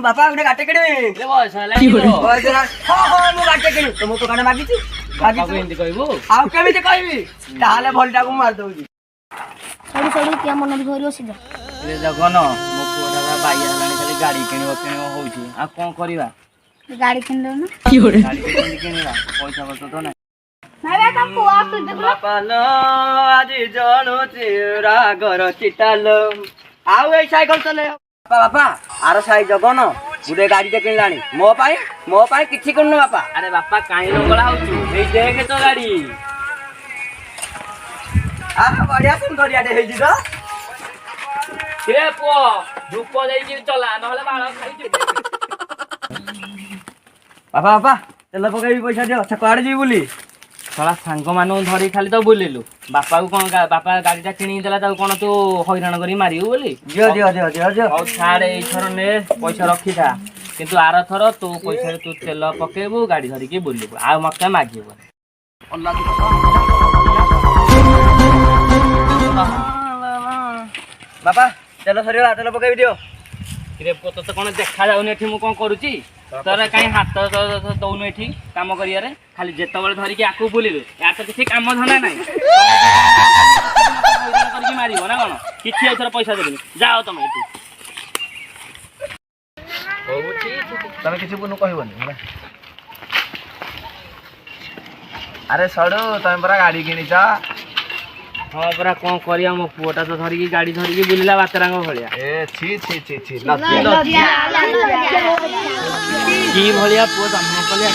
ବାପା ଗୋଟେ ଗାଟେ କିଣିବି ବୟସ ହେଲାଣି ତ। ମୁଁ ଗାଟେ କିଣିବି ତମ ଦୋକାନ ମାଗିଛି ବାପାକୁ ଏମିତି କହିବୁ? ଆଉ କେମିତି କହିବି ତାହେଲେ ଭଲଟାକୁ ମୁଁ ମାରିଦଉଛି। ସଡୁ ସଡୁ କିଆ ମନ ବି ଧରି ବସିଛ। ରେ ଜଗନ ମୋ ପୁଅଟା ବା ବାଇଆ ହେଲାଣି ଖାଲି ଗାଡି କିଣିବ ହଉଛି ଆଉ କଣ କରିବା? ଗାଡି କିଣିଲ ନା? ଗାଡି କେମିତି କିଣିବା ପଇସା ପତ୍ର ତ ନାହିଁ। ବାପା ଲୋ ଆଜି ଜଣୁଛି ରାଗର ଚିଟାଲୋ ଆଉ ଏଇ ସାଇକେଲ ଚଲେଇ ବାପା ଆର ସାଇ ଜଗନ ଗୋଟେ ଗାଡିଟେ କିଣିଲାଣି ମୋ ପାଇଁ କିଛି କିଣୁନ ବାପା। ଆରେ ବାପା କାହିଁ ଲଙ୍ଗଳା ହଉଛୁ? ଏଇ ଦେଖେ ତ ଗାଡି। ବଢିଆ ସୁନ୍ଦରିଆଟେ ହେଇଛି ତ। କିରେ ପୁଅ ଧୂପ ଦେଇକି ଚଲା ନହେଲେ ବାଳ ଖାଇଯିବୁ। ବାପା ତେଲ ପକେଇବି ପଇସା ଦିଅ ସେ କୁଆଡେ ଯିବି ବୋଲି। ଶଳା ସାଙ୍ଗମାନଙ୍କୁ ଧରି ଖାଲି ତ ବୁଲିଲୁ। ବାପାକୁ କଣ ବାପା ଗାଡିଟା କିଣିକି ଦେଲା ତାକୁ କଣ ତୁ ହଇରାଣ କରି ମାରିବୁ ବୋଲି? ଦିଅ ହଉ ଛାଡେ ଏଇଥର ନେ ପଇସା ରଖିଥା କିନ୍ତୁ ଆରଥର ତୋ ପଇସାରେ ତୁ ତେଲ ପକେଇବୁ ଗାଡି ଧରିକି ବୁଲିବୁ ଆଉ ମତେ ମାଗିବୁ। ବାପା ତେଲ ସରିଗଲା ତେଲ ପକେଇବି ଦିଅ। କିରେ ପୁଅ ତତେ କଣ ଦେଖା ଯାଉନି ଏଠି ମୁଁ କଣ କରୁଛି? ତୋର କାହିଁ ହାତ ଦଉନୁ ଏଠି କାମ କରିବାରେ? ଖାଲି ଯେତେବେଳେ ଧରିକି ଆକୁ ବୁଲିଲୁ ୟାର ତ କିଛି କାମ ଧନ୍ଦା ନାହିଁ। କରିକି ମାରିବ ନା କଣ? କିଛି ଏଥର ପଇସା ଦେବିନି ଯାଅ ତମେ ଏଠି। ତମେ କିଛି ବୁନୁ କହିବନି ହେଲା। ଆରେ ସଡୁ ତମେ ପରା ଗାଡି କିଣିଛ। ହଁ ପରା କଣ କରିବା ମୋ ପୁଅଟା ତ ଧରିକି ଗାଡି ଧରିକି ବୁଲିଲା ବାତେରାଙ୍କ ଭଳିଆ। ଏ ଛି କି ଭଳିଆ ପୁଅ ଜନ୍ମ କଲେ